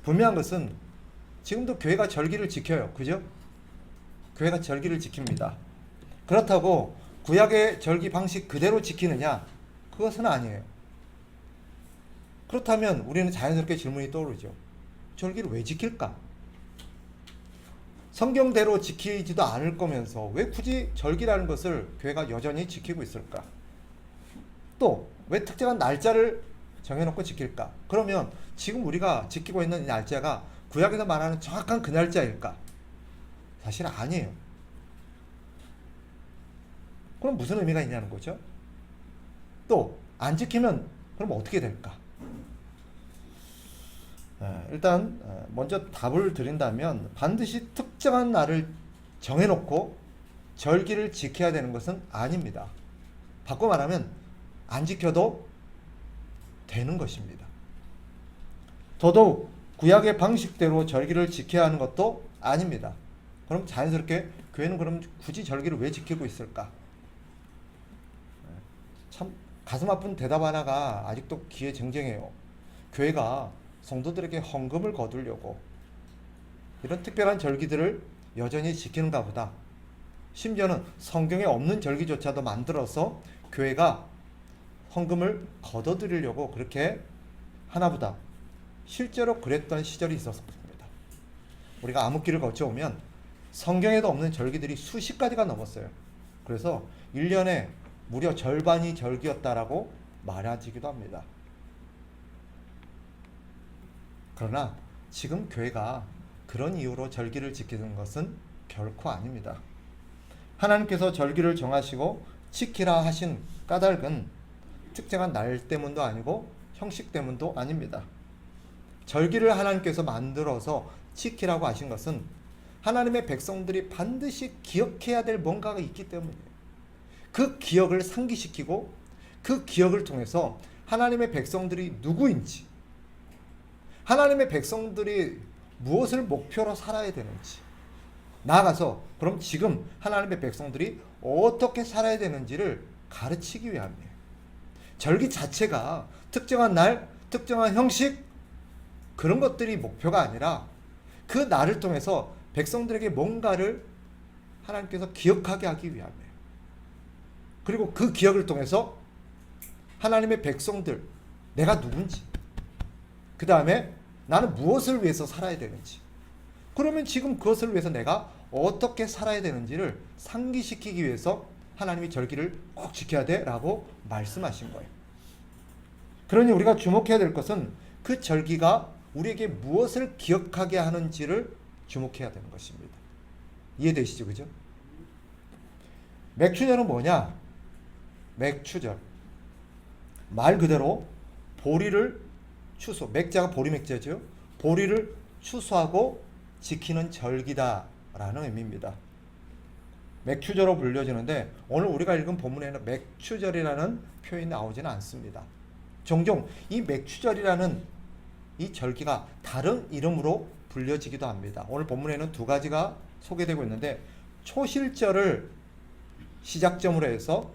분명한 것은 지금도 교회가 절기를 지켜요. 그죠? 교회가 절기를 지킵니다. 그렇다고 구약의 절기 방식 그대로 지키느냐? 그것은 아니에요. 그렇다면 우리는 자연스럽게 질문이 떠오르죠. 절기를 왜 지킬까? 성경대로 지키지도 않을 거면서 왜 굳이 절기라는 것을 교회가 여전히 지키고 있을까? 또 왜 특정한 날짜를 정해놓고 지킬까? 그러면 지금 우리가 지키고 있는 이 날짜가 구약에서 말하는 정확한 그 날짜일까? 사실 아니에요. 그럼 무슨 의미가 있냐는 거죠. 또 안 지키면 그럼 어떻게 될까? 일단 먼저 답을 드린다면 반드시 특정한 날을 정해놓고 절기를 지켜야 되는 것은 아닙니다. 바꿔 말하면 안 지켜도 되는 것입니다. 더더욱 구약의 방식대로 절기를 지켜야 하는 것도 아닙니다. 그럼 자연스럽게 교회는 그럼 굳이 절기를 왜 지키고 있을까? 참 가슴 아픈 대답 하나가 아직도 귀에 쟁쟁해요. 교회가 성도들에게 헌금을 거두려고 이런 특별한 절기들을 여전히 지키는가 보다. 심지어는 성경에 없는 절기조차도 만들어서 교회가 헌금을 거둬들이려고 그렇게 하나보다. 실제로 그랬던 시절이 있었습니다. 우리가 암흑기를 거쳐오면 성경에도 없는 절기들이 수십 가지가 넘었어요. 그래서 1년에 무려 절반이 절기였다라고 말해지기도 합니다. 그러나 지금 교회가 그런 이유로 절기를 지키는 것은 결코 아닙니다. 하나님께서 절기를 정하시고 지키라 하신 까닭은 특정한 날 때문도 아니고 형식 때문도 아닙니다. 절기를 하나님께서 만들어서 지키라고 하신 것은 하나님의 백성들이 반드시 기억해야 될 뭔가가 있기 때문이에요. 그 기억을 상기시키고 그 기억을 통해서 하나님의 백성들이 누구인지, 하나님의 백성들이 무엇을 목표로 살아야 되는지, 나아가서 그럼 지금 하나님의 백성들이 어떻게 살아야 되는지를 가르치기 위함이에요. 절기 자체가 특정한 날, 특정한 형식, 그런 것들이 목표가 아니라 그 날을 통해서 백성들에게 뭔가를 하나님께서 기억하게 하기 위함이에요. 그리고 그 기억을 통해서 하나님의 백성들, 내가 누군지, 그 다음에 나는 무엇을 위해서 살아야 되는지, 그러면 지금 그것을 위해서 내가 어떻게 살아야 되는지를 상기시키기 위해서 하나님이 절기를 꼭 지켜야 돼 라고 말씀하신 거예요. 그러니 우리가 주목해야 될 것은 그 절기가 우리에게 무엇을 기억하게 하는지를 주목해야 되는 것입니다. 이해되시죠? 그죠? 맥추절은 뭐냐? 맥추절, 말 그대로 보리를 추수, 맥자가 보리 맥자죠. 보리를 추수하고 지키는 절기다라는 의미입니다. 맥추절로 불려지는데 오늘 우리가 읽은 본문에는 맥추절이라는 표현이 나오지는 않습니다. 종종 이 맥추절이라는 이 절기가 다른 이름으로 불려지기도 합니다. 오늘 본문에는 두 가지가 소개되고 있는데 초실절을 시작점으로 해서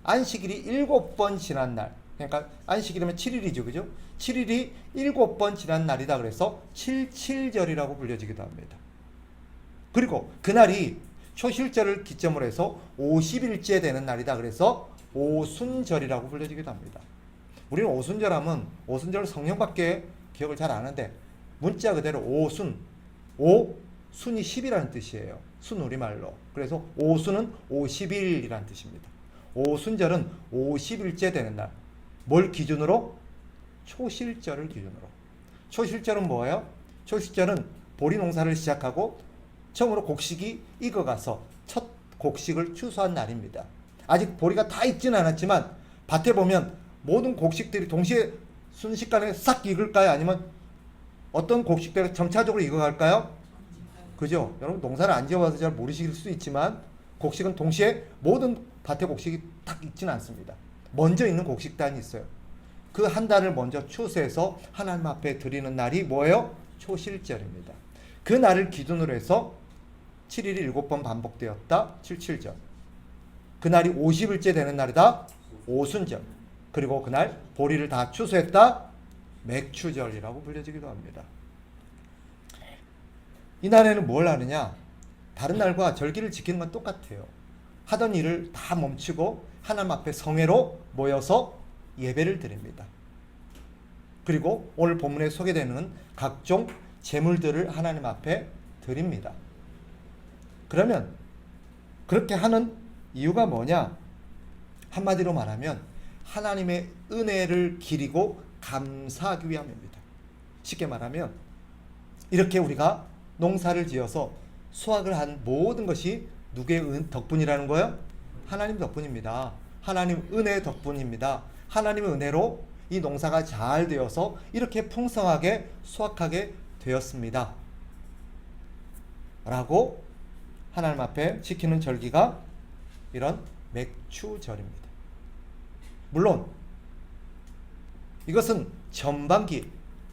안식일이 7번 지난 날, 그러니까 안식일이면 7일이죠. 그죠? 7일이 7번 지난 날이다 그래서 77절이라고 불려지기도 합니다. 그리고 그날이 초실절을 기점으로 해서 50일째 되는 날이다 그래서 오순절이라고 불려지기도 합니다. 우리는 오순절 하면 오순절 성령밖에 기억을 잘 안 하는데 문자 그대로 오순, 오순이 10이라는 뜻이에요. 순 우리말로. 그래서 오순은 50일이라는 뜻입니다. 오순절은 50일째 되는 날. 뭘 기준으로? 초실절을 기준으로. 초실절은 뭐예요? 초실절은 보리 농사를 시작하고 처음으로 곡식이 익어가서 첫 곡식을 추수한 날입니다. 아직 보리가 다 익지는 않았지만 밭에 보면 모든 곡식들이 동시에 순식간에 싹 익을까요? 아니면 어떤 곡식들이 점차적으로 익어갈까요? 그죠? 여러분 농사를 안 지어봐서 잘 모르실 수 있지만 곡식은 동시에 모든 밭의 곡식이 딱 익지는 않습니다. 먼저 익는 곡식단이 있어요. 그 한 달을 먼저 추수해서 하나님 앞에 드리는 날이 뭐예요? 초실절입니다. 그 날을 기준으로 해서 7일이 7번 반복되었다. 77절. 그날이 50일째 되는 날이다. 오순절. 그리고 그날 보리를 다 추수했다. 맥추절이라고 불려지기도 합니다. 이날에는 뭘 하느냐? 다른 날과 절기를 지키는 건 똑같아요. 하던 일을 다 멈추고 하나님 앞에 성회로 모여서 예배를 드립니다. 그리고 오늘 본문에 소개되는 각종 제물들을 하나님 앞에 드립니다. 그러면 그렇게 하는 이유가 뭐냐? 한마디로 말하면 하나님의 은혜를 기리고 감사하기 위함입니다. 쉽게 말하면 이렇게 우리가 농사를 지어서 수확을 한 모든 것이 누구의 덕분이라는 거예요? 하나님 덕분입니다. 하나님 은혜 덕분입니다. 하나님의 은혜로 이 농사가 잘 되어서 이렇게 풍성하게 수확하게 되었습니다. 라고 하나님 앞에 지키는 절기가 이런 맥추절입니다. 물론 이것은 전반기,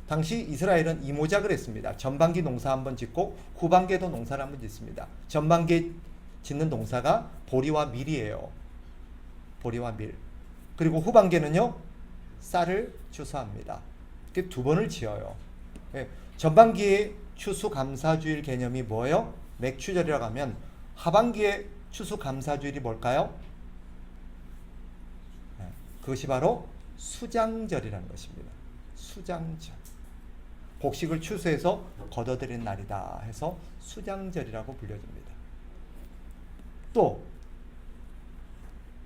당시 이스라엘은 이모작을 했습니다. 전반기 농사 한번 짓고 후반기에도 농사를 한번 짓습니다. 전반기에 짓는 농사가 보리와 밀이에요. 보리와 밀. 그리고 후반기에는요, 쌀을 추수합니다. 이렇게 두 번을 지어요. 예, 전반기에 추수감사주일 개념이 뭐예요? 맥추절이라고 하면 하반기에 추수감사주일이 뭘까요? 예, 그것이 바로 수장절이라는 것입니다. 수장절. 곡식을 추수해서 거둬들인 날이다 해서 수장절이라고 불려집니다. 또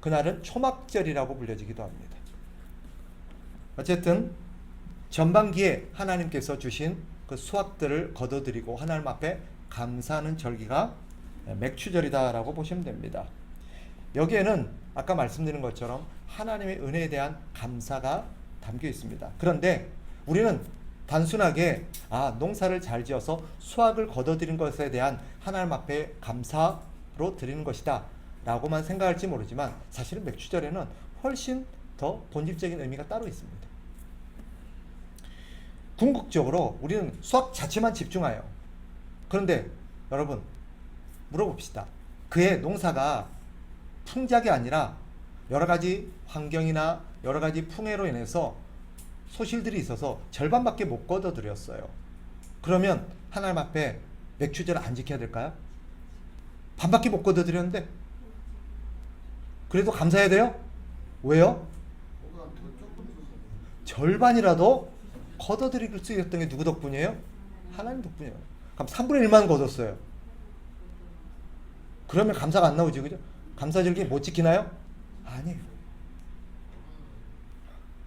그날은 초막절이라고 불려지기도 합니다. 어쨌든 전반기에 하나님께서 주신 그 수확들을 거둬들이고 하나님 앞에 감사하는 절기가 맥추절이다라고 보시면 됩니다. 여기에는 아까 말씀드린 것처럼 하나님의 은혜에 대한 감사가 담겨 있습니다. 그런데 우리는 단순하게 농사를 잘 지어서 수확을 거둬들인 것에 대한 하나님 앞에 감사로 드리는 것이다 라고만 생각할지 모르지만 사실은 맥추절에는 훨씬 더 본질적인 의미가 따로 있습니다. 궁극적으로 우리는 수확 자체만 집중하여, 그런데 여러분 물어봅시다. 그의 농사가 풍작이 아니라 여러 가지 환경이나 여러 가지 풍해로 인해서 소실들이 있어서 절반밖에 못 거둬들였어요. 그러면 하나님 앞에 맥추절을 안 지켜야 될까요? 반밖에 못 거둬들였는데 그래도 감사해야 돼요? 왜요? 절반이라도 거둬들일 수 있었던 게 누구 덕분이에요? 하나님 덕분이에요. 그럼 3분의 1만 거뒀어요. 그러면 감사가 안 나오지, 그죠? 감사절기 못 지키나요? 아니에요.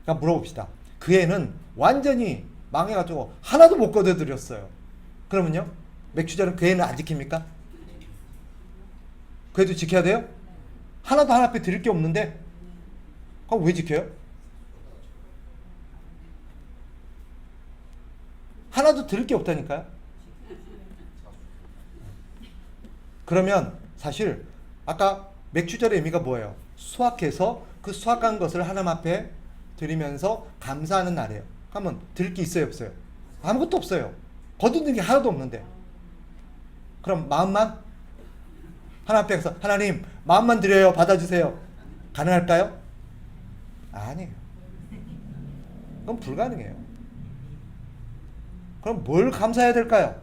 그러니까 물어봅시다. 그 애는 완전히 망해가지고 하나도 못 거둬들였어요. 그러면요, 맥추절은 그 애는 안 지킵니까? 그래도 지켜야 돼요? 하나도 하나 앞에 드릴 게 없는데 그럼 왜 지켜요? 하나도 드릴 게 없다니까요. 그러면 사실 아까 맥추절의 의미가 뭐예요? 수확해서 그 수확한 것을 하나님 앞에 드리면서 감사하는 날이에요. 그러면 드릴 게 있어요, 없어요? 아무것도 없어요. 거두는 게 하나도 없는데. 그럼 마음만 하나님 앞에 가서 하나님 마음만 드려요, 받아주세요. 가능할까요? 아니에요. 그건 불가능해요. 그럼 뭘 감사해야 될까요?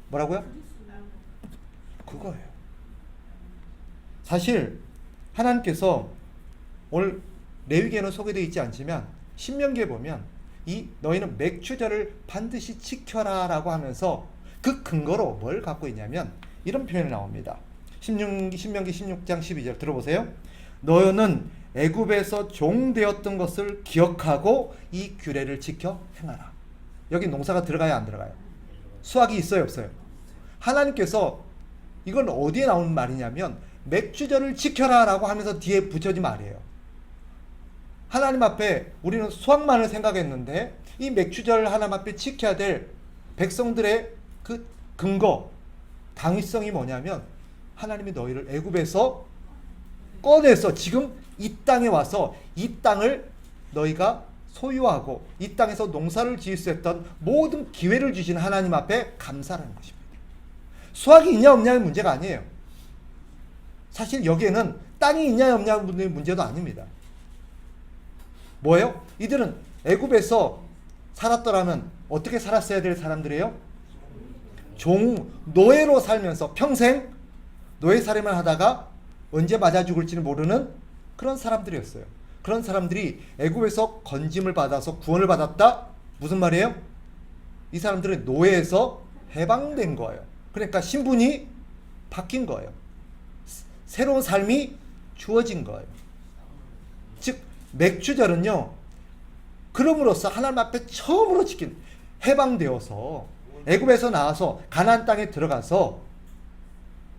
뭐라고요? 그거예요. 사실 하나님께서 오늘 레위기에는 소개되어 있지 않지만 신명기에 보면 이 너희는 맥추절을 반드시 지켜라 라고 하면서 그 근거로 뭘 갖고 있냐면 이런 표현이 나옵니다. 신명기 16장 12절 들어보세요. 너희는 애굽에서 종되었던 것을 기억하고 이 규례를 지켜 행하라. 여기 농사가 들어가야 안 들어가요? 수확이 있어요, 없어요? 하나님께서 이건 어디에 나오는 말이냐면 맥추절을 지켜라 라고 하면서 뒤에 붙여진 말이에요. 하나님 앞에 우리는 수확만을 생각했는데 이 맥추절 하나님 앞에 지켜야 될 백성들의 그 근거, 당위성이 뭐냐면 하나님이 너희를 애굽에서 꺼내서 지금 이 땅에 와서 이 땅을 너희가 소유하고 이 땅에서 농사를 지을 수 있던 모든 기회를 주신 하나님 앞에 감사라는 것입니다. 수확이 있냐 없냐의 문제가 아니에요. 사실 여기에는 땅이 있냐 없냐의 문제도 아닙니다. 뭐예요? 이들은 애굽에서 살았더라면 어떻게 살았어야 될 사람들이에요? 노예로 살면서 평생 노예 살이만 하다가 언제 맞아 죽을지는 모르는 그런 사람들이었어요. 그런 사람들이 애굽에서 건짐을 받아서 구원을 받았다? 무슨 말이에요? 이 사람들은 노예에서 해방된 거예요. 그러니까 신분이 바뀐 거예요. 새로운 삶이 주어진 거예요. 즉 맥주절은요, 그럼으로써 하나님 앞에 처음으로 지킨, 해방되어서 애굽에서 나와서 가나안 땅에 들어가서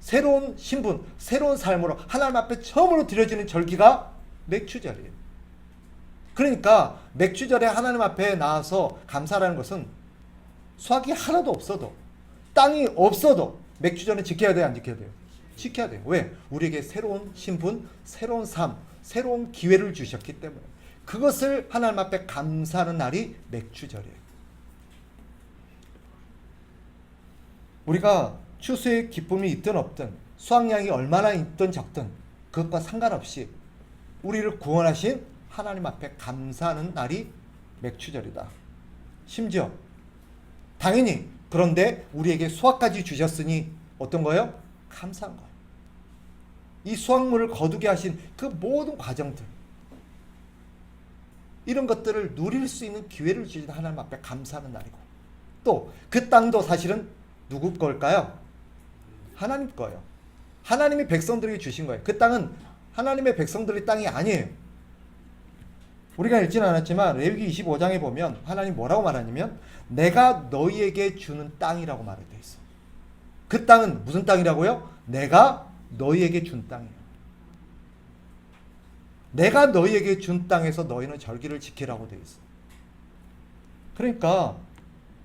새로운 신분, 새로운 삶으로 하나님 앞에 처음으로 드려지는 절기가 맥주절이에요. 그러니까 맥주절에 하나님 앞에 나와서 감사하는 것은 수확이 하나도 없어도, 땅이 없어도 맥주절은 지켜야 돼요, 안 지켜야 돼요? 지켜야 돼요. 왜? 우리에게 새로운 신분, 새로운 삶, 새로운 기회를 주셨기 때문에. 그것을 하나님 앞에 감사하는 날이 맥주절이에요. 우리가 추수의 기쁨이 있든 없든, 수확량이 얼마나 있든 적든 그것과 상관없이 우리를 구원하신 하나님 앞에 감사하는 날이 맥주절이다. 심지어 당연히 그런데 우리에게 수확까지 주셨으니 어떤 거예요? 감사한 거예요. 이 수확물을 거두게 하신 그 모든 과정들, 이런 것들을 누릴 수 있는 기회를 주신 하나님 앞에 감사하는 날이고, 또 그 땅도 사실은 누구 걸까요? 하나님 거예요. 하나님이 백성들에게 주신 거예요. 그 땅은 하나님의 백성들의 땅이 아니에요. 우리가 읽지는 않았지만 레위기 25장에 보면 하나님 뭐라고 말하냐면 내가 너희에게 주는 땅이라고 말되어 있어. 그 땅은 무슨 땅이라고요? 내가 너희에게 준 땅이에요. 내가 너희에게 준 땅에서 너희는 절기를 지키라고 되어 있어. 그러니까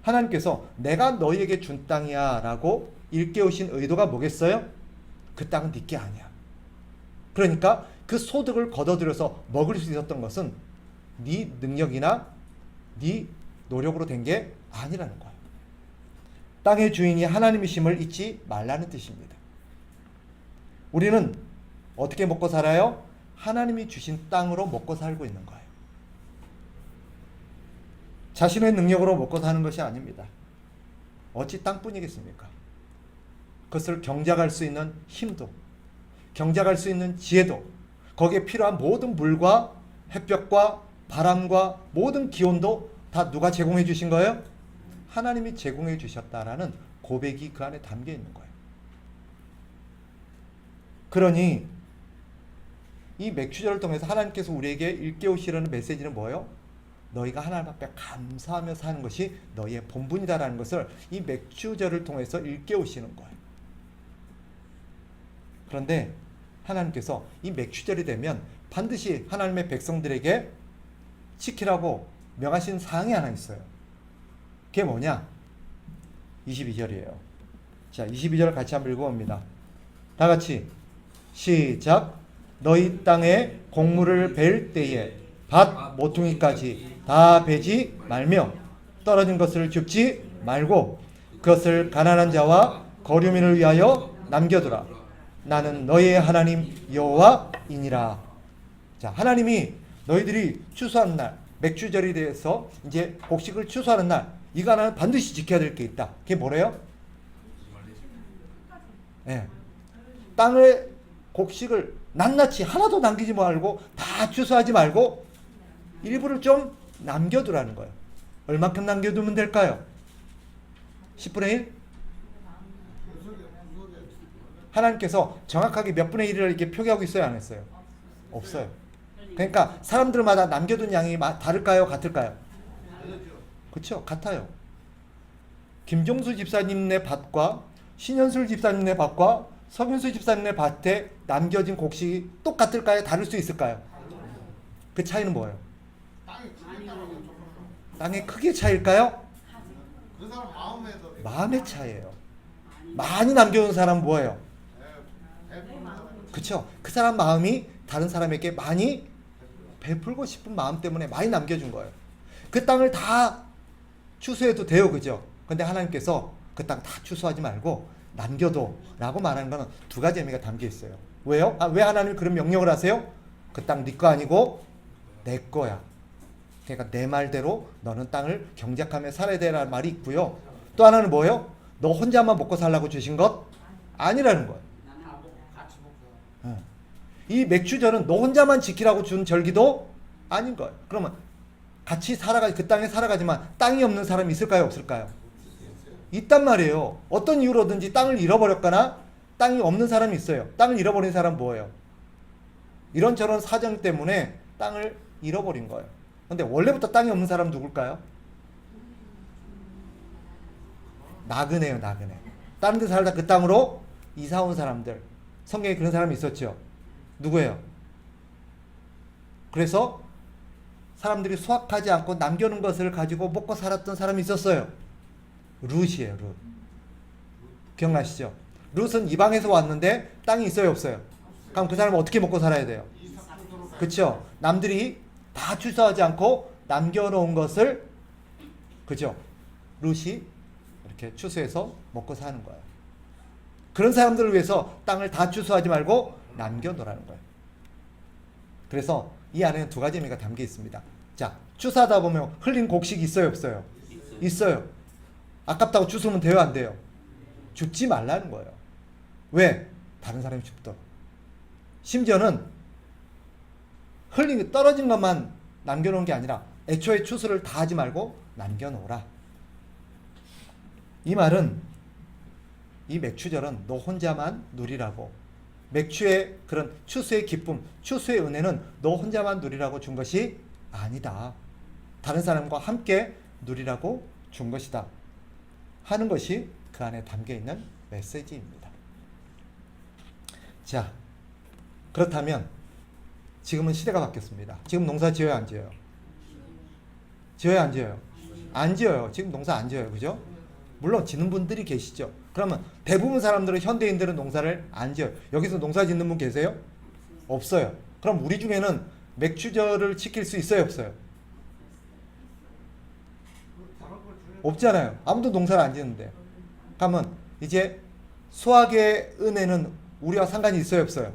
하나님께서 내가 너희에게 준 땅이야 라고 일깨우신 의도가 뭐겠어요? 그 땅은 네 게 아니야. 그러니까 그 소득을 거둬들여서 먹을 수 있었던 것은 네 능력이나 네 노력으로 된 게 아니라는 거예요. 땅의 주인이 하나님이심을 잊지 말라는 뜻입니다. 우리는 어떻게 먹고 살아요? 하나님이 주신 땅으로 먹고 살고 있는 거예요. 자신의 능력으로 먹고 사는 것이 아닙니다. 어찌 땅뿐이겠습니까? 그것을 경작할 수 있는 힘도, 경작할 수 있는 지혜도, 거기에 필요한 모든 물과 햇볕과 바람과 모든 기온도 다 누가 제공해 주신 거예요? 하나님이 제공해 주셨다라는 고백이 그 안에 담겨 있는 거예요. 그러니 이 맥주절을 통해서 하나님께서 우리에게 일깨우시려는 메시지는 뭐예요? 너희가 하나님 앞에 감사하며 사는 것이 너희의 본분이다라는 것을 이 맥주절을 통해서 일깨우시는 거예요. 그런데 하나님께서 이 맥주절이 되면 반드시 하나님의 백성들에게 지키라고 명하신 사항이 하나 있어요. 그게 뭐냐? 22절이에요. 자, 22절 같이 한번 읽어봅니다. 다 같이 시작. 너희 땅에 곡물을 벨 때에 밭 모퉁이까지 다 베지 말며 떨어진 것을 줍지 말고 그것을 가난한 자와 거류민을 위하여 남겨두라. 나는 너희의 하나님 여호와이니라. 자, 하나님이 너희들이 추수하는 날, 맥주절이 돼서 이제 곡식을 추수하는 날, 이거 하나는 반드시 지켜야 될 게 있다. 그게 뭐래요? 네. 땅을 곡식을 낱낱이 하나도 남기지 말고 다 추수하지 말고 일부를 좀 남겨두라는 거예요. 얼마큼 남겨두면 될까요? 10분의 1? 하나님께서 정확하게 몇 분의 1을 이렇게 표기하고 있어요, 안 했어요? 없어요. 그러니까 사람들마다 남겨둔 양이 다를까요, 같을까요? 그렇죠, 같아요. 김종수 집사님네 밭과 신현술 집사님네 밭과 서균수 집사님네 밭에 남겨진 곡식이 똑같을까요? 다를 수 있을까요? 그 차이는 뭐예요? 땅의 크기의 차이일까요? 마음의 차이예요. 많이 남겨놓은 사람은 뭐예요? 그렇죠. 그 사람 마음이 다른 사람에게 많이 베풀고 싶은 마음 때문에 많이 남겨준 거예요. 그 땅을 다 추수해도 돼요, 그죠? 근데 하나님께서 그 땅 다 추수하지 말고 남겨둬 라고 말하는 거는 두 가지 의미가 담겨 있어요. 왜요? 왜 하나님이 그런 명령을 하세요? 그 땅 네 거 아니고 내 거야. 그러니까 내 말대로 너는 땅을 경작하며 살아야 되라는 말이 있고요. 또 하나는 뭐예요? 너 혼자만 먹고 살라고 주신 것 아니라는 거예요. 이 맥추절은 너 혼자만 지키라고 준 절기도 아닌 거예요. 그러면 같이 그 땅에 살아가지만 땅이 없는 사람이 있을까요? 없을까요? 있단 말이에요. 어떤 이유로든지 땅을 잃어버렸거나 땅이 없는 사람이 있어요. 땅을 잃어버린 사람 뭐예요? 이런저런 사정 때문에 땅을 잃어버린 거예요. 근데 원래부터 땅이 없는 사람 누굴까요? 나그네요, 나그네. 다른 데 살다 그 땅으로 이사 온 사람들. 성경에 그런 사람이 있었죠. 누구예요? 그래서 사람들이 수확하지 않고 남겨놓은 것을 가지고 먹고 살았던 사람이 있었어요. 룻이에요, 룻. 기억나시죠? 룻은 이방에서 왔는데 땅이 있어요, 없어요? 그럼 그 사람은 어떻게 먹고 살아야 돼요? 그렇죠? 남들이 다 추수하지 않고 남겨놓은 것을, 그죠? 룻이 이렇게 추수해서 먹고 사는 거예요. 그런 사람들을 위해서 땅을 다 추수하지 말고 남겨놓으라는 거예요. 그래서 이 안에는 두 가지 의미가 담겨 있습니다. 자, 추수하다 보면 흘린 곡식이 있어요, 없어요? 있어요. 아깝다고 추수하면 돼요, 안 돼요? 줍지 말라는 거예요. 왜? 다른 사람이 줍도록. 심지어는 떨어진 것만 남겨놓은 게 아니라 애초에 추수를 다 하지 말고 남겨놓으라. 이 말은, 이 맥추절은 너 혼자만 누리라고, 맥추의 그런 추수의 기쁨, 추수의 은혜는 너 혼자만 누리라고 준 것이 아니다. 다른 사람과 함께 누리라고 준 것이다 하는 것이 그 안에 담겨있는 메시지입니다. 자, 그렇다면 지금은 시대가 바뀌었습니다. 지금 농사 지어요, 안 지어요? 지어요, 안 지어요? 안 지어요. 지금 농사 안 지어요, 그죠? 물론 지는 분들이 계시죠. 그러면 대부분 사람들은, 현대인들은 농사를 안 지어요. 여기서 농사 짓는 분 계세요? 없어요. 그럼 우리 중에는 맥추절을 지킬 수 있어요, 없어요? 없잖아요. 아무도 농사를 안 짓는데. 그러면 이제 수확의 은혜는 우리와 상관이 있어요, 없어요?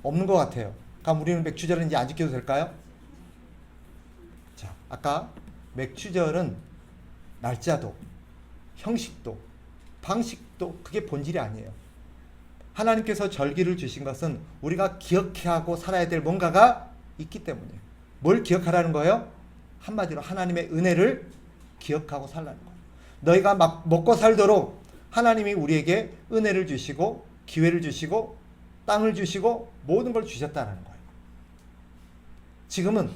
없는 것 같아요. 그럼 우리는 맥추절은 이제 안 지켜도 될까요? 자, 아까 맥추절은 날짜도, 형식도, 방식도 그게 본질이 아니에요. 하나님께서 절기를 주신 것은 우리가 기억해야 하고 살아야 될 뭔가가 있기 때문이에요. 뭘 기억하라는 거예요? 한마디로 하나님의 은혜를 기억하고 살라는 거예요. 너희가 막 먹고 살도록 하나님이 우리에게 은혜를 주시고 기회를 주시고 땅을 주시고 모든 걸 주셨다는 거예요. 지금은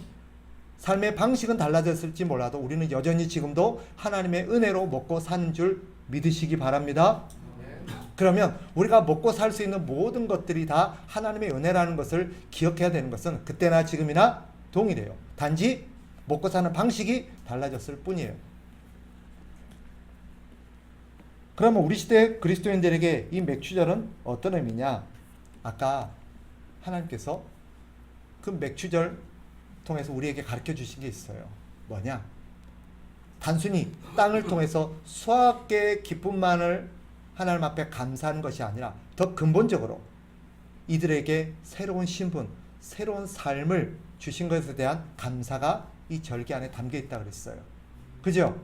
삶의 방식은 달라졌을지 몰라도 우리는 여전히 지금도 하나님의 은혜로 먹고 사는 줄 믿으시기 바랍니다. 그러면 우리가 먹고 살 수 있는 모든 것들이 다 하나님의 은혜라는 것을 기억해야 되는 것은 그때나 지금이나 동일해요. 단지 먹고 사는 방식이 달라졌을 뿐이에요. 그러면 우리 시대 그리스도인들에게 이 맥추절은 어떤 의미냐? 아까 하나님께서 그 맥추절 통해서 우리에게 가르쳐 주신 게 있어요. 뭐냐? 단순히 땅을 통해서 수확의 기쁨만을 하나님 앞에 감사하는 것이 아니라 더 근본적으로 이들에게 새로운 신분, 새로운 삶을 주신 것에 대한 감사가 이 절기 안에 담겨 있다 그랬어요. 그죠?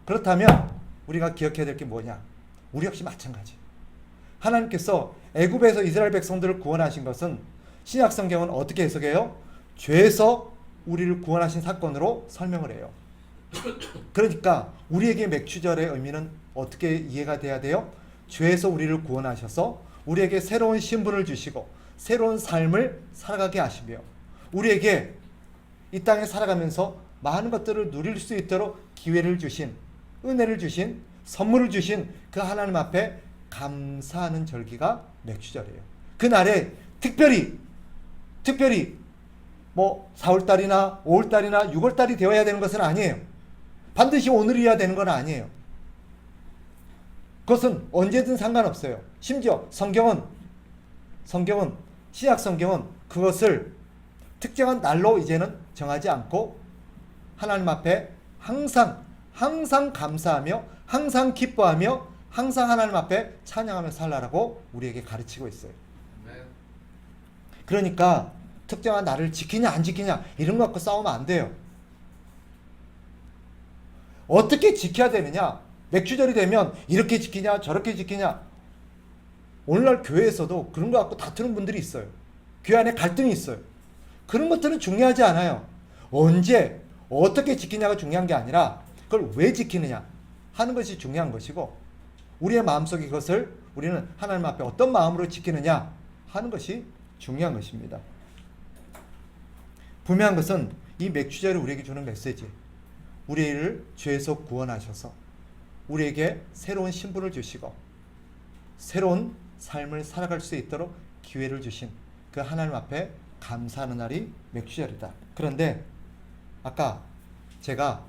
그렇다면 우리가 기억해야 될 게 뭐냐? 우리 역시 마찬가지. 하나님께서 애굽에서 이스라엘 백성들을 구원하신 것은 신약 성경은 어떻게 해석해요? 죄에서 우리를 구원하신 사건으로 설명을 해요. 그러니까 우리에게 맥추절의 의미는 어떻게 이해가 돼야 돼요? 죄에서 우리를 구원하셔서 우리에게 새로운 신분을 주시고 새로운 삶을 살아가게 하시며 우리에게 이 땅에 살아가면서 많은 것들을 누릴 수 있도록 기회를 주신, 은혜를 주신, 선물을 주신 그 하나님 앞에 감사하는 절기가 맥추절이에요. 그날에 특별히 뭐 4월달이나 5월달이나 6월달이 되어야 되는 것은 아니에요. 반드시 오늘이어야 되는 건 아니에요. 그것은 언제든 상관없어요. 심지어 성경은 신약 성경은 그것을 특정한 날로 이제는 정하지 않고 하나님 앞에 항상 감사하며 항상 기뻐하며 항상 하나님 앞에 찬양하며 살라라고 우리에게 가르치고 있어요. 그러니까 특정한 날을 지키냐 안 지키냐 이런 거 갖고 싸우면 안 돼요. 어떻게 지켜야 되느냐? 맥주절이 되면 이렇게 지키냐 저렇게 지키냐. 오늘날 교회에서도 그런 거 갖고 다투는 분들이 있어요. 교회 안에 갈등이 있어요. 그런 것들은 중요하지 않아요. 언제 어떻게 지키냐가 중요한 게 아니라 그걸 왜 지키느냐 하는 것이 중요한 것이고, 우리의 마음속에 그것을 우리는 하나님 앞에 어떤 마음으로 지키느냐 하는 것이 중요한 것입니다. 분명한 것은 이 맥주절이 우리에게 주는 메시지, 우리를 죄에서 구원하셔서 우리에게 새로운 신분을 주시고 새로운 삶을 살아갈 수 있도록 기회를 주신 그 하나님 앞에 감사하는 날이 맥주절이다. 그런데 아까 제가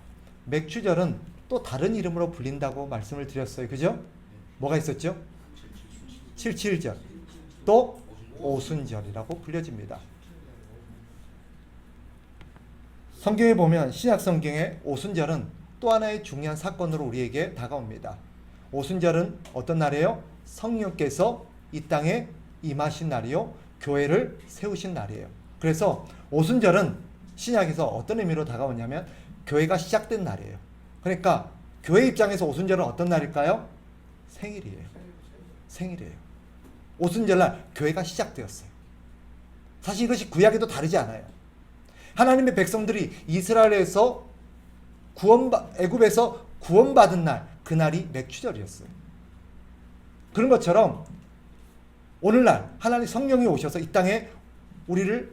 맥주절은 또 다른 이름으로 불린다고 말씀을 드렸어요. 그죠? 뭐가 있었죠? 77절, 또 오순절이라고 불려집니다. 성경에 보면 신약 성경의 오순절은 또 하나의 중요한 사건으로 우리에게 다가옵니다. 오순절은 어떤 날이에요? 성령께서 이 땅에 임하신 날이요, 교회를 세우신 날이에요. 그래서 오순절은 신약에서 어떤 의미로 다가오냐면 교회가 시작된 날이에요. 그러니까 교회 입장에서 오순절은 어떤 날일까요? 생일이에요. 생일이에요. 오순절날 교회가 시작되었어요. 사실 이것이 구약에도 다르지 않아요. 하나님의 백성들이 이스라엘에서 애굽에서 구원받은 날, 그날이 맥주절이었어요. 그런 것처럼 오늘날 하나님 성령이 오셔서 이 땅에 우리를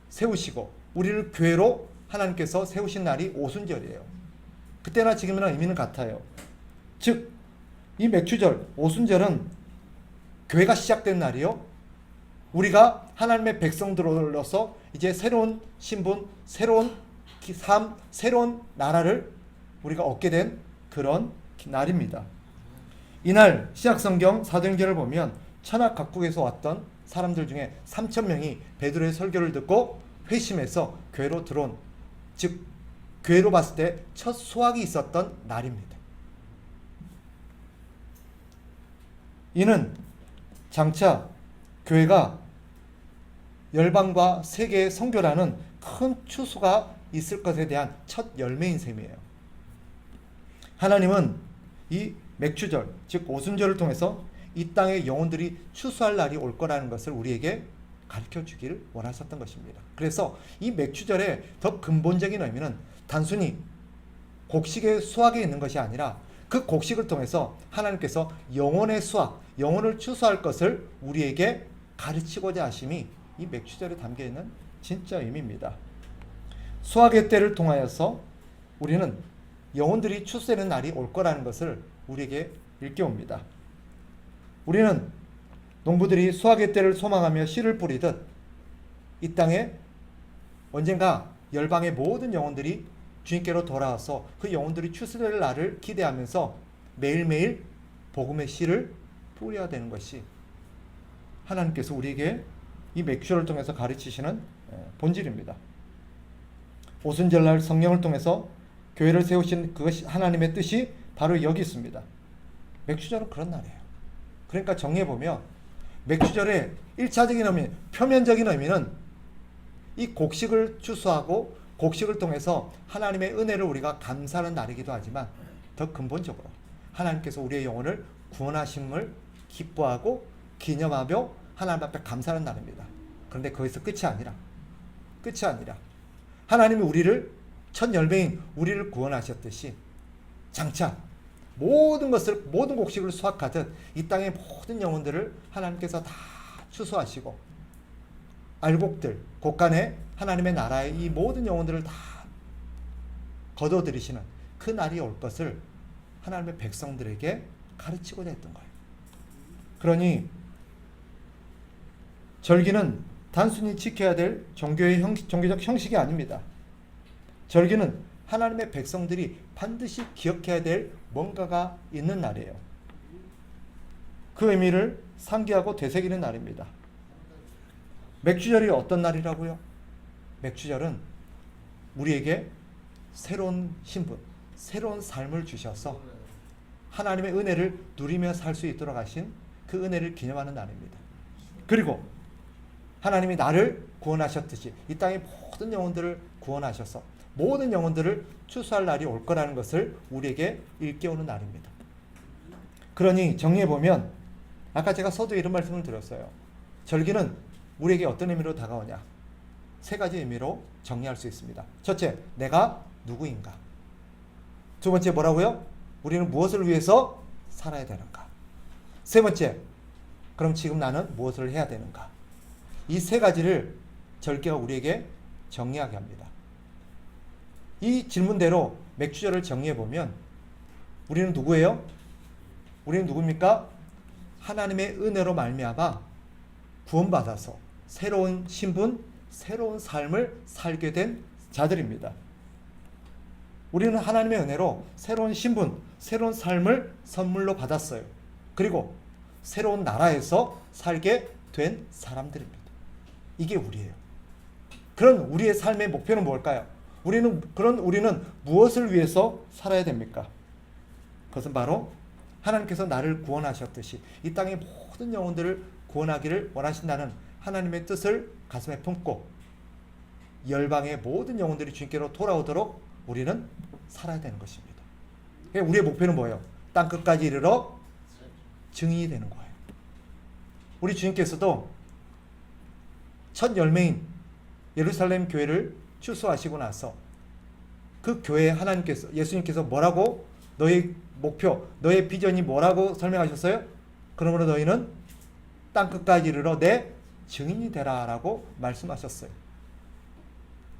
세우시고 우리를 교회로 하나님께서 세우신 날이 오순절이에요. 그때나 지금이나 의미는 같아요. 즉, 이 맥주절, 오순절은 교회가 시작된 날이요, 우리가 하나님의 백성들로서 이제 새로운 신분, 새로운 삶, 새로운 나라를 우리가 얻게 된 그런 날입니다. 이날 신약성경 사도행전을 보면 천하 각국에서 왔던 사람들 중에 3,000명이 베드로의 설교를 듣고 회심해서 교회로 들어온, 즉 교회로 봤을 때 첫 수확이 있었던 날입니다. 이는 장차 교회가 열방과 세계에 선교라는 큰 추수가 있을 것에 대한 첫 열매인 셈이에요. 하나님은 이 맥주절, 즉 오순절을 통해서 이 땅의 영혼들이 추수할 날이 올 거라는 것을 우리에게 가르쳐 주기를 원하셨던 것입니다. 그래서 이 맥주절의 더 근본적인 의미는 단순히 곡식의 수확에 있는 것이 아니라 그 곡식을 통해서 하나님께서 영혼의 수확, 영혼을 추수할 것을 우리에게 가르치고자 하심이 이 맥주절에 담겨있는 진짜 의미입니다. 수확의 때를 통하여서 우리는 영혼들이 추수되는 날이 올 거라는 것을 우리에게 일깨웁니다. 우리는 농부들이 수확의 때를 소망하며 씨를 뿌리듯 이 땅에 언젠가 열방의 모든 영혼들이 주님께로 돌아와서 그 영혼들이 추수될 날을 기대하면서 매일매일 복음의 씨를 뿌려야 되는 것이 하나님께서 우리에게 이 맥주절을 통해서 가르치시는 본질입니다. 오순절날 성령을 통해서 교회를 세우신 그것이 하나님의 뜻이 바로 여기 있습니다. 맥주절은 그런 날이에요. 그러니까 정리해보면 맥주절의 1차적인 의미, 표면적인 의미는 이 곡식을 추수하고 곡식을 통해서 하나님의 은혜를 우리가 감사하는 날이기도 하지만 더 근본적으로 하나님께서 우리의 영혼을 구원하심을 기뻐하고 기념하며 하나님 앞에 감사하는 날입니다. 그런데 거기서 끝이 아니라 하나님이 우리를 첫 열매인 우리를 구원하셨듯이 장차 모든 곡식을 수확하듯 이 땅의 모든 영혼들을 하나님께서 다 추수하시고 알곡들, 곳간에 하나님의 나라의 이 모든 영혼들을 다 거둬들이시는 그 날이 올 것을 하나님의 백성들에게 가르치고자 했던 거예요. 그러니 절기는 단순히 지켜야 될 종교적 형식이 아닙니다. 절기는 하나님의 백성들이 반드시 기억해야 될 뭔가가 있는 날이에요. 그 의미를 상기하고 되새기는 날입니다. 맥주절이 어떤 날이라고요? 맥주절은 우리에게 새로운 신분, 새로운 삶을 주셔서 하나님의 은혜를 누리며 살 수 있도록 하신 그 은혜를 기념하는 날입니다. 그리고 하나님이 나를 구원하셨듯이 이 땅의 모든 영혼들을 구원하셔서 모든 영혼들을 추수할 날이 올 거라는 것을 우리에게 일깨우는 날입니다. 그러니 정리해보면 아까 제가 서두에 이런 말씀을 드렸어요. 절기는 우리에게 어떤 의미로 다가오냐? 세 가지 의미로 정리할 수 있습니다. 첫째, 내가 누구인가? 두 번째 뭐라고요? 우리는 무엇을 위해서 살아야 되는가? 세 번째, 그럼 지금 나는 무엇을 해야 되는가? 이 세 가지를 절기가 우리에게 정리하게 합니다. 이 질문대로 맥주절을 정리해보면 우리는 누구예요? 우리는 누굽니까? 하나님의 은혜로 말미암아 구원받아서 새로운 신분, 새로운 삶을 살게 된 자들입니다. 우리는 하나님의 은혜로 새로운 신분, 새로운 삶을 선물로 받았어요. 그리고 새로운 나라에서 살게 된 사람들입니다. 이게 우리예요. 그런 우리의 삶의 목표는 뭘까요? 우리는 무엇을 위해서 살아야 됩니까? 그것은 바로 하나님께서 나를 구원하셨듯이 이 땅의 모든 영혼들을 구원하기를 원하신다는 하나님의 뜻을 가슴에 품고 열방의 모든 영혼들이 주님께로 돌아오도록 우리는 살아야 되는 것입니다. 우리의 목표는 뭐예요? 땅 끝까지 이르러 증인이 되는 거예요. 우리 주님께서도 첫 열매인 예루살렘 교회를 추수하시고 나서 그 교회에 하나님께서, 예수님께서 뭐라고, 너의 목표, 너의 비전이 뭐라고 설명하셨어요? 그러므로 너희는 땅 끝까지 이르러 내 증인이 되라 라고 말씀하셨어요.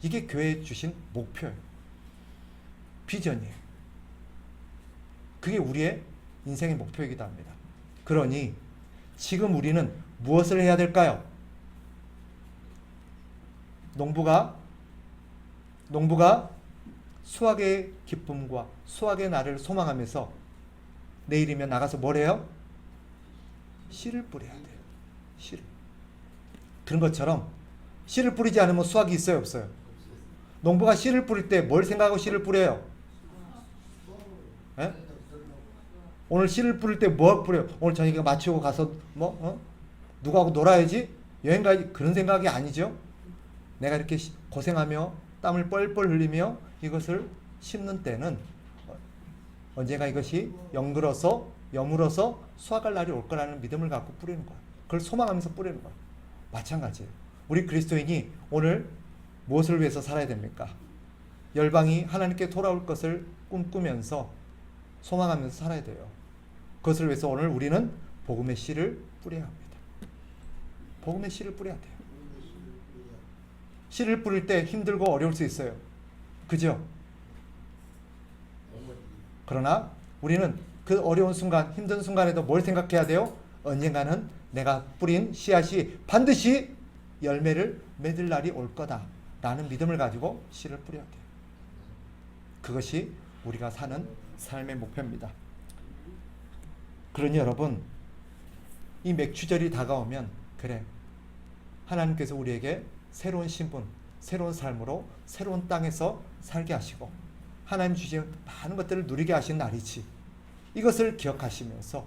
이게 교회에 주신 목표예요. 비전이에요. 그게 우리의 인생의 목표이기도 합니다. 그러니 지금 우리는 무엇을 해야 될까요? 농부가 수확의 기쁨과 수확의 날을 소망하면서 내일이면 나가서 뭘 해요? 씨를 뿌려야 돼요. 씨를. 그런 것처럼 씨를 뿌리지 않으면 수확이 있어요, 없어요? 농부가 씨를 뿌릴 때 뭘 생각하고 씨를 뿌려요? 에? 오늘 씨를 뿌릴 때 뭐 뿌려요? 오늘 저녁에 마치고 가서 누구하고 놀아야지? 여행 가야지? 그런 생각이 아니죠. 내가 이렇게 고생하며 땀을 뻘뻘 흘리며 이것을 심는 때는 언젠가 이것이 영글어서 여물어서 수확할 날이 올 거라는 믿음을 갖고 뿌리는 거예요. 그걸 소망하면서 뿌리는 거예요. 마찬가지예요. 우리 그리스도인이 오늘 무엇을 위해서 살아야 됩니까? 열방이 하나님께 돌아올 것을 꿈꾸면서 소망하면서 살아야 돼요. 그것을 위해서 오늘 우리는 복음의 씨를 뿌려야 합니다. 복음의 씨를 뿌려야 돼요. 씨를 뿌릴 때 힘들고 어려울 수 있어요. 그죠? 그러나 우리는 그 어려운 순간, 힘든 순간에도 뭘 생각해야 돼요? 언젠가는 내가 뿌린 씨앗이 반드시 열매를 맺을 날이 올 거다 라는 믿음을 가지고 씨를 뿌려야 돼요. 그것이 우리가 사는 삶의 목표입니다. 그러니 여러분, 이 맥주절이 다가오면 그래, 하나님께서 우리에게 새로운 신분, 새로운 삶으로 새로운 땅에서 살게 하시고 하나님 주신 많은 것들을 누리게 하신 날이지. 이것을 기억하시면서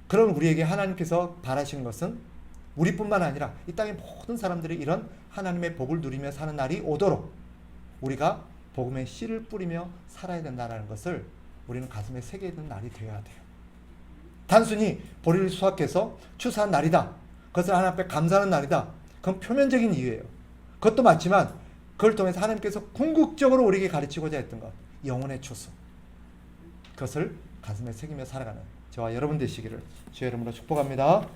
그런 우리에게 하나님께서 바라시는 것은 우리뿐만 아니라 이 땅의 모든 사람들이 이런 하나님의 복을 누리며 사는 날이 오도록 우리가 복음의 씨를 뿌리며 살아야 된다는 것을 우리는 가슴에 새겨야 되는 날이 되어야 돼요. 단순히 보리를 수확해서 추수한 날이다, 그것을 하나님 앞에 감사하는 날이다, 그건 표면적인 이유예요. 그것도 맞지만 그걸 통해서 하나님께서 궁극적으로 우리에게 가르치고자 했던 것, 영혼의 추수, 그것을 가슴에 새기며 살아가는 저와 여러분 되시기를 주의 이름으로 축복합니다.